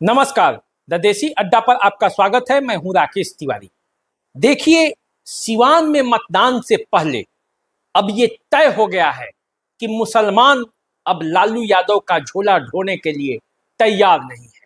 नमस्कार। द देसी अड्डा पर आपका स्वागत है। मैं हूं राकेश तिवारी। देखिए, सिवान में मतदान से पहले अब ये तय हो गया है कि मुसलमान अब लालू यादव का झोला ढोने के लिए तैयार नहीं है।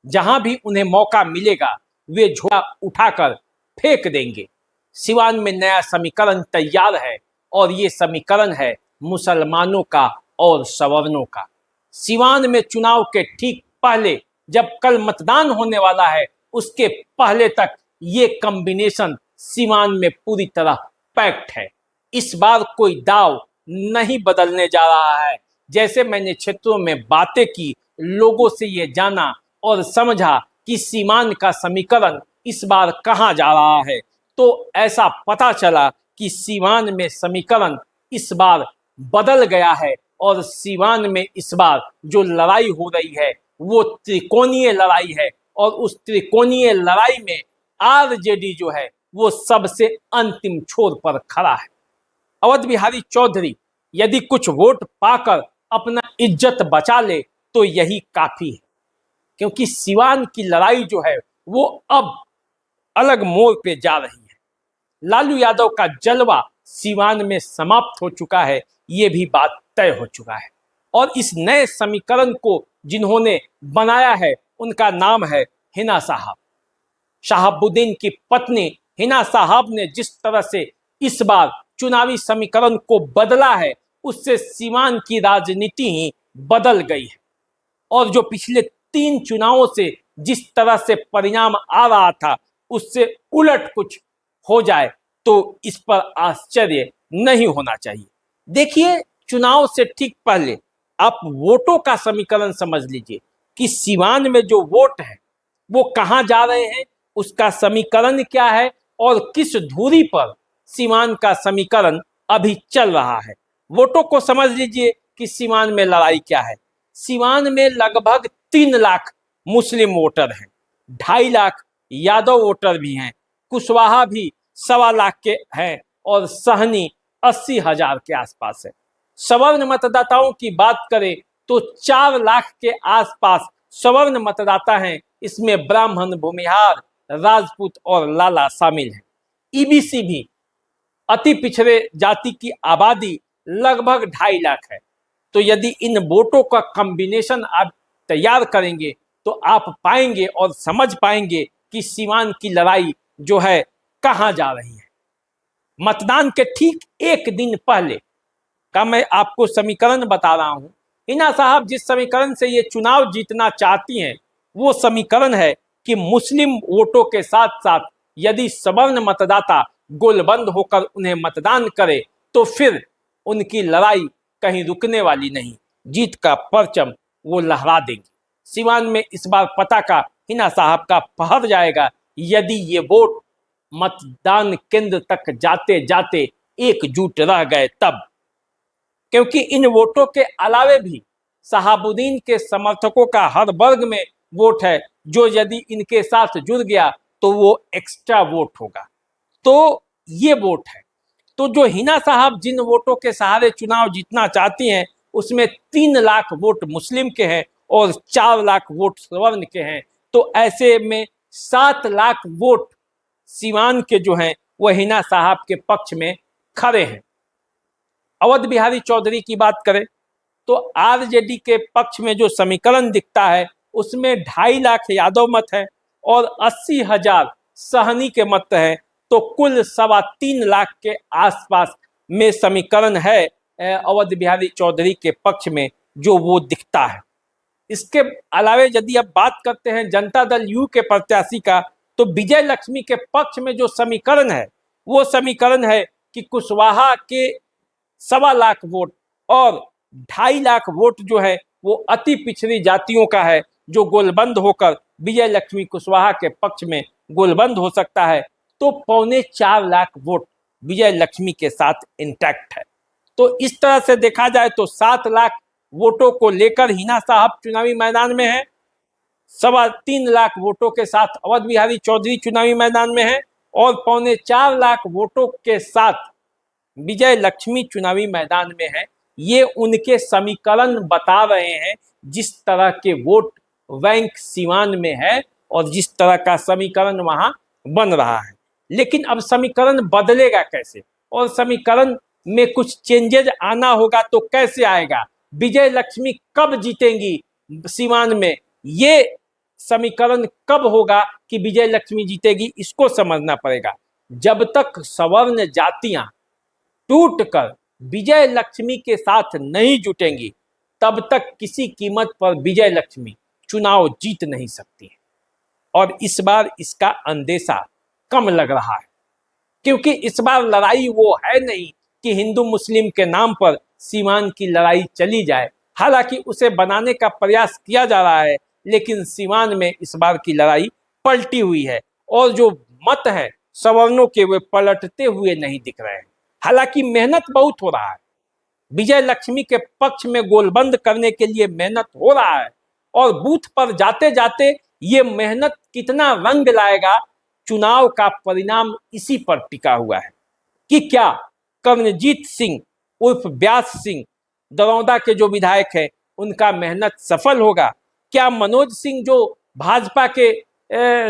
जहां भी उन्हें मौका मिलेगा वे झोला उठाकर फेंक देंगे। सिवान में नया समीकरण तैयार है और ये समीकरण है मुसलमानों का और सवर्णों का। सिवान में चुनाव के ठीक पहले, जब कल मतदान होने वाला है, उसके पहले तक ये कॉम्बिनेशन सिवान में पूरी तरह पैक्ट है। इस बार कोई दाव नहीं बदलने जा रहा है। जैसे मैंने क्षेत्रों में बातें की, लोगों से ये जाना और समझा कि सीमान का समीकरण इस बार कहाँ जा रहा है, तो ऐसा पता चला कि सीवान में समीकरण इस बार बदल गया है और सीवान में इस बार जो लड़ाई हो रही है वो त्रिकोणीय लड़ाई है और उस त्रिकोणीय लड़ाई में आरजेडी जो है वो सबसे अंतिम छोर पर खड़ा है। अवध बिहारी चौधरी यदि कुछ वोट पाकर अपना इज्जत बचा ले तो यही काफी है, क्योंकि सिवान की लड़ाई जो है वो अब अलग मोड़ पे जा रही है। लालू यादव का जलवा सिवान में समाप्त हो चुका है, ये भी बात तय हो चुका है। और इस नए समीकरण को जिन्होंने बनाया है उनका नाम है हिना साहब। शहाबुद्दीन की पत्नी हिना साहब ने जिस तरह से इस बार चुनावी समीकरण को बदला है, उससे सीवान की राजनीति ही बदल गई है। और जो पिछले 3 चुनावों से जिस तरह से परिणाम आ रहा था, उससे उलट कुछ हो जाए तो इस पर आश्चर्य नहीं होना चाहिए। देखिए, चुनाव से ठीक पहले आप वोटों का समीकरण समझ लीजिए कि सिवान में जो वोट है वो कहाँ जा रहे हैं, उसका समीकरण क्या है और किस दूरी पर सिवान का समीकरण अभी चल रहा है। वोटों को समझ लीजिए कि सिवान में लड़ाई क्या है। सिवान में लगभग 3 लाख मुस्लिम वोटर हैं, 2.5 लाख यादव वोटर भी हैं, कुशवाहा भी 1.25 लाख के हैं और सहनी 80,000 के आसपास है। सवर्ण मतदाताओं की बात करें तो 4 लाख के आसपास सवर्ण मतदाता हैं। इसमें ब्राह्मण, भूमिहार, राजपूत और लाला शामिल हैं। ईबीसी भी, अति पिछड़े जाति की आबादी लगभग 2.5 लाख है। तो यदि इन वोटों का कॉम्बिनेशन आप तैयार करेंगे तो आप पाएंगे और समझ पाएंगे कि सिवान की लड़ाई जो है कहाँ जा रही है। मतदान के ठीक एक दिन पहले का मैं आपको समीकरण बता रहा हूं। हिना साहब जिस समीकरण से ये चुनाव जीतना चाहती हैं वो समीकरण है कि मुस्लिम वोटों के साथ साथ यदि सवर्ण मतदाता गोलबंद होकर उन्हें मतदान करे तो फिर उनकी लड़ाई कहीं रुकने वाली नहीं, जीत का परचम वो लहरा देंगे। सिवान में इस बार पता का हिना साहब का पहर जाएगा यदि ये वोट मतदान केंद्र तक जाते जाते एकजुट रह गए तब, क्योंकि इन वोटों के अलावे भी शहाबुद्दीन के समर्थकों का हर वर्ग में वोट है, जो यदि इनके साथ जुड़ गया तो वो एक्स्ट्रा वोट होगा। तो ये वोट है। तो जो हिना साहब जिन वोटों के सहारे चुनाव जीतना चाहती हैं उसमें 3 लाख वोट मुस्लिम के हैं और 4 लाख वोट सवर्ण के हैं। तो ऐसे में 7 लाख वोट सिवान के जो हैं वह हिना साहब के पक्ष में खड़े हैं। अवध बिहारी चौधरी की बात करें तो आरजेडी के पक्ष में जो समीकरण दिखता है उसमें 2.5 लाख यादव मत है और 80,000 सहनी के मत हैं। तो कुल 3.25 लाख के आसपास में समीकरण है अवध बिहारी चौधरी के पक्ष में जो वो दिखता है। इसके अलावा यदि आप बात करते हैं जनता दल यू के प्रत्याशी का, तो विजय लक्ष्मी के पक्ष में जो समीकरण है वो समीकरण है कि कुशवाहा के 1.25 लाख वोट और 2.5 लाख वोट जो है वो अति पिछड़ी जातियों का है, जो गोलबंद होकर विजय लक्ष्मी कुशवाहा के पक्ष में गोलबंद हो सकता है। तो 3.25 लाख वोट विजय लक्ष्मी के साथ इंटैक्ट है। तो इस तरह से देखा जाए तो 7 लाख वोटों को लेकर हिना साहब चुनावी मैदान में है, 3.25 लाख वोटों के साथ अवध बिहारी चौधरी चुनावी मैदान में है और 4.25 लाख वोटों के साथ विजय लक्ष्मी चुनावी मैदान में है। ये उनके समीकरण बता रहे हैं जिस तरह के वोट बैंक सीवान में है और जिस तरह का समीकरण वहां बन रहा है। लेकिन अब समीकरण बदलेगा कैसे और समीकरण में कुछ चेंजेज आना होगा तो कैसे आएगा, विजय लक्ष्मी कब जीतेंगी सीवान में, ये समीकरण कब होगा कि विजय लक्ष्मी जीतेगी, इसको समझना पड़ेगा। जब तक सवर्ण जातियां टूटकर विजय लक्ष्मी के साथ नहीं जुटेंगी तब तक किसी कीमत पर विजय लक्ष्मी चुनाव जीत नहीं सकती है। और इस बार इसका अंदेशा कम लग रहा है, क्योंकि इस बार लड़ाई वो है नहीं कि हिंदू मुस्लिम के नाम पर सीवान की लड़ाई चली जाए। हालांकि उसे बनाने का प्रयास किया जा रहा है, लेकिन सीवान में इस बार की लड़ाई पलटी हुई है और जो मत है सवर्णों के वे पलटते हुए नहीं दिख रहे हैं। हालांकि मेहनत बहुत हो रहा है, विजय लक्ष्मी के पक्ष में गोलबंद करने के लिए मेहनत हो रहा है और बूथ पर जाते जाते ये मेहनत कितना रंग लाएगा, चुनाव का परिणाम इसी पर टिका हुआ है कि क्या कर्णजीत सिंह उर्फ व्यास सिंह दरौदा के जो विधायक है उनका मेहनत सफल होगा, क्या मनोज सिंह जो भाजपा के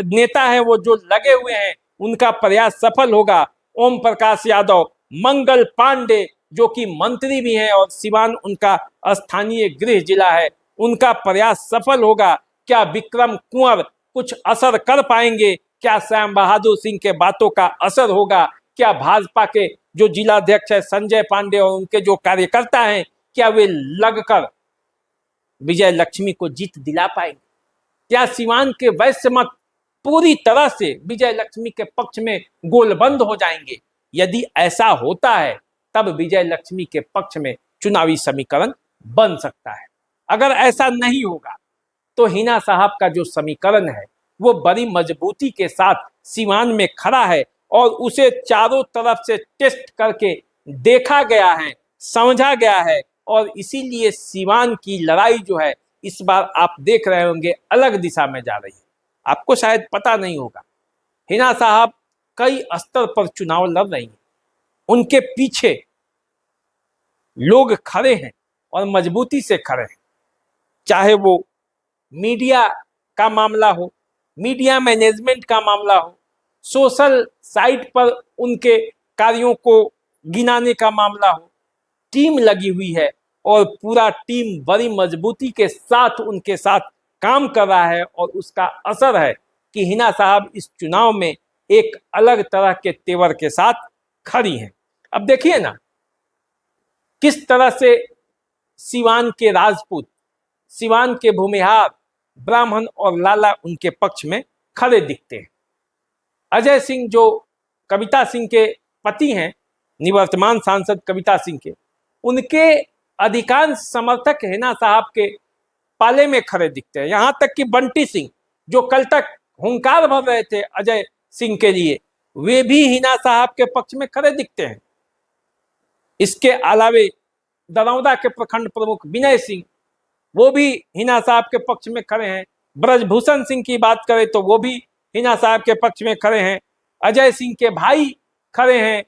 नेता हैं वो जो लगे हुए हैं उनका प्रयास सफल होगा, ओम प्रकाश यादव, मंगल पांडे जो कि मंत्री भी हैं और सिवान उनका स्थानीय गृह जिला है, उनका प्रयास सफल होगा, क्या विक्रम कुंवर कुछ असर कर पाएंगे, क्या श्याम बहादुर सिंह के बातों का असर होगा, क्या भाजपा के जो जिलाध्यक्ष है संजय पांडे और उनके जो कार्यकर्ता हैं क्या वे लगकर विजय लक्ष्मी को जीत दिला पाएंगे, क्या सिवान के वैश्य मत पूरी तरह से विजय लक्ष्मी के पक्ष में गोलबंद हो जाएंगे। यदि ऐसा होता है तब विजय लक्ष्मी के पक्ष में चुनावी समीकरण बन सकता है। अगर ऐसा नहीं होगा तो हिना साहब का जो समीकरण है वो बड़ी मजबूती के साथ सीवान में खड़ा है और उसे चारों तरफ से टेस्ट करके देखा गया है, समझा गया है और इसीलिए सीवान की लड़ाई जो है इस बार आप देख रहे होंगे अलग दिशा में जा रही है। आपको शायद पता नहीं होगा, हिना साहब कई स्तर पर चुनाव लड़ रही हैं, उनके पीछे लोग खड़े हैं और मजबूती से खड़े हैं, चाहे वो मीडिया का मामला हो, मीडिया मैनेजमेंट का मामला हो, सोशल साइट पर उनके कार्यों को गिनाने का मामला हो, टीम लगी हुई है और पूरा टीम बड़ी मजबूती के साथ उनके साथ काम कर रहा है और उसका असर है कि हिना साहब इस चुनाव में एक अलग तरह के तेवर के साथ खड़ी हैं। अब देखिए ना किस तरह से सिवान के राजपूत, सिवान के भूमिहार, ब्राह्मण और लाला उनके पक्ष में खड़े दिखते हैं। अजय सिंह जो कविता सिंह के पति हैं, निवर्तमान सांसद कविता सिंह के, उनके अधिकांश समर्थक हिना साहब के पाले में खड़े दिखते हैं। यहाँ तक कि बंटी सिंह जो कल तक हुंकार भर रहे थे अजय सिंह के लिए, वे भी हिना साहब के पक्ष में खड़े दिखते हैं। इसके अलावे दरौदा के प्रखंड प्रमुख विनय सिंह, वो भी हिना साहब के पक्ष में खड़े हैं। ब्रजभूषण सिंह की बात करें तो वो भी हिना साहब के पक्ष में खड़े हैं। अजय सिंह के भाई खड़े हैं,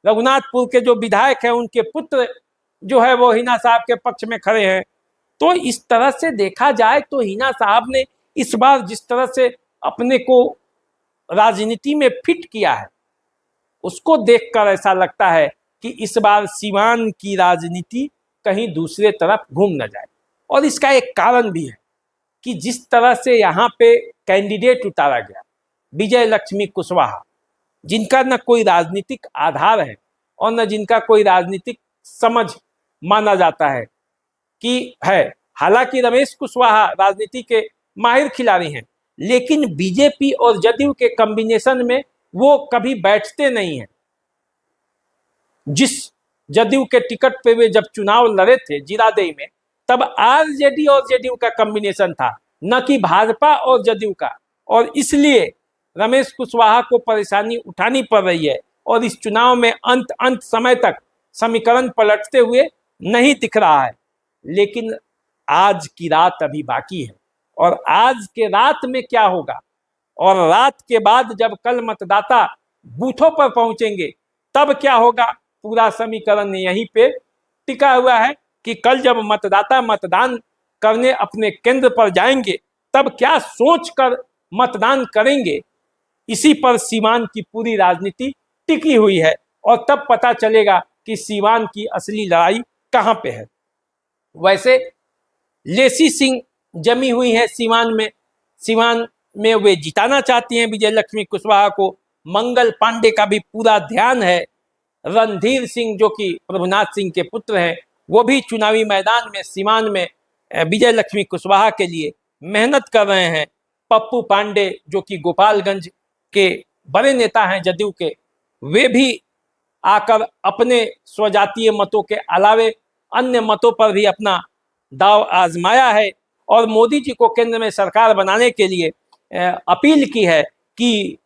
रघुनाथपुर के जो विधायक हैं उनके पुत्र जो है वो हिना साहब के पक्ष में खड़े हैं। तो इस तरह से देखा जाए तो हिना साहब ने इस बार जिस तरह से अपने को राजनीति में फिट किया है उसको देखकर ऐसा लगता है कि इस बार सीवान की राजनीति कहीं दूसरे तरफ घूम न जाए। और इसका एक कारण भी है कि जिस तरह से यहाँ पे कैंडिडेट उतारा गया विजय लक्ष्मी कुशवाहा, जिनका न कोई राजनीतिक आधार है और न जिनका कोई राजनीतिक समझ माना जाता है कि है। हालांकि रमेश कुशवाहा राजनीति के माहिर खिलाड़ी हैं, लेकिन बीजेपी और जदयू के कॉम्बिनेशन में वो कभी बैठते नहीं हैं। जिस जदयू के टिकट पे वे जब चुनाव लड़े थे जीरादेई में, तब आरजेडी और जेडीयू का कॉम्बिनेशन था, न कि भाजपा और जदयू का। और इसलिए रमेश कुशवाहा को परेशानी उठानी पड़ रही है और इस चुनाव में अंत समय तक समीकरण पलटते हुए नहीं दिख रहा है। लेकिन आज की रात अभी बाकी है और आज के रात में क्या होगा और रात के बाद जब कल मतदाता बूथों पर पहुंचेंगे तब क्या होगा, पूरा समीकरण यहीं पे टिका हुआ है कि कल जब मतदाता मतदान करने अपने केंद्र पर जाएंगे तब क्या सोचकर मतदान करेंगे, इसी पर सीवान की पूरी राजनीति टिकी हुई है। और तब पता चलेगा कि सीवान की असली लड़ाई कहां पे है। वैसे लेसी सिंह जमी हुई है सीवान में वे जिताना चाहती हैं विजय लक्ष्मी कुशवाहा को। मंगल पांडे का भी पूरा ध्यान है। रणधीर सिंह जो कि प्रभुनाथ सिंह के पुत्र हैं, वो भी चुनावी मैदान में सीवान में विजय लक्ष्मी कुशवाहा के लिए मेहनत कर रहे हैं। पप्पू पांडे जो कि गोपालगंज के बड़े नेता हैं जदयू के, वे भी आकर अपने स्वजातीय मतों के अलावे अन्य मतों पर भी अपना दाव आजमाया है और मोदी जी को केंद्र में सरकार बनाने के लिए अपील की है कि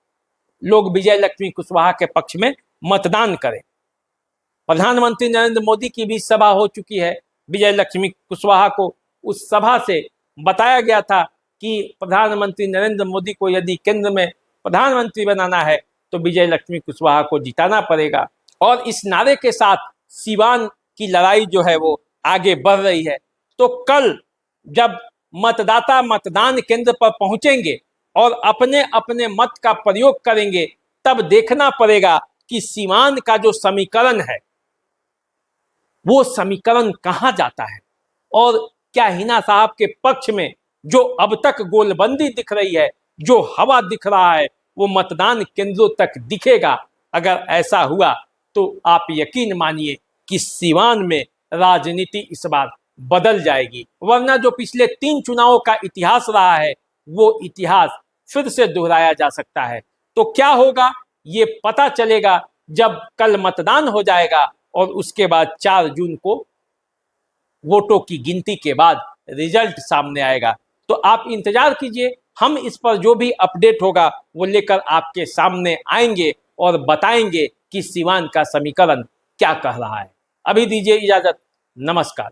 लोग विजय लक्ष्मी कुशवाहा के पक्ष में मतदान करें। प्रधानमंत्री नरेंद्र मोदी की भी सभा हो चुकी है। विजय लक्ष्मी कुशवाहा को उस सभा से बताया गया था कि प्रधानमंत्री नरेंद्र मोदी को यदि केंद्र में प्रधानमंत्री बनाना है तो विजय लक्ष्मी कुशवाहा को जिताना पड़ेगा। और इस नारे के साथ सीवान की लड़ाई जो है वो आगे बढ़ रही है। तो कल जब मतदाता मतदान केंद्र पर पहुंचेंगे और अपने अपने मत का प्रयोग करेंगे, तब देखना पड़ेगा कि सीवान का जो समीकरण है वो समीकरण कहां जाता है और क्या हिना साहब के पक्ष में जो अब तक गोलबंदी दिख रही है, जो हवा दिख रहा है, वो मतदान केंद्रों तक दिखेगा। अगर ऐसा हुआ तो आप यकीन मानिए कि सीवान में राजनीति इस बार बदल जाएगी। वरना जो पिछले 3 चुनावों का इतिहास रहा है वो इतिहास फिर से दोहराया जा सकता है। तो क्या होगा ये पता चलेगा जब कल मतदान हो जाएगा और उसके बाद 4 जून को वोटों की गिनती के बाद रिजल्ट सामने आएगा। तो आप इंतजार कीजिए, हम इस पर जो भी अपडेट होगा वो लेकर आपके सामने आएंगे और बताएंगे कि सीवान का समीकरण क्या कह रहा है। अभी दीजिए इजाजत, नमस्कार।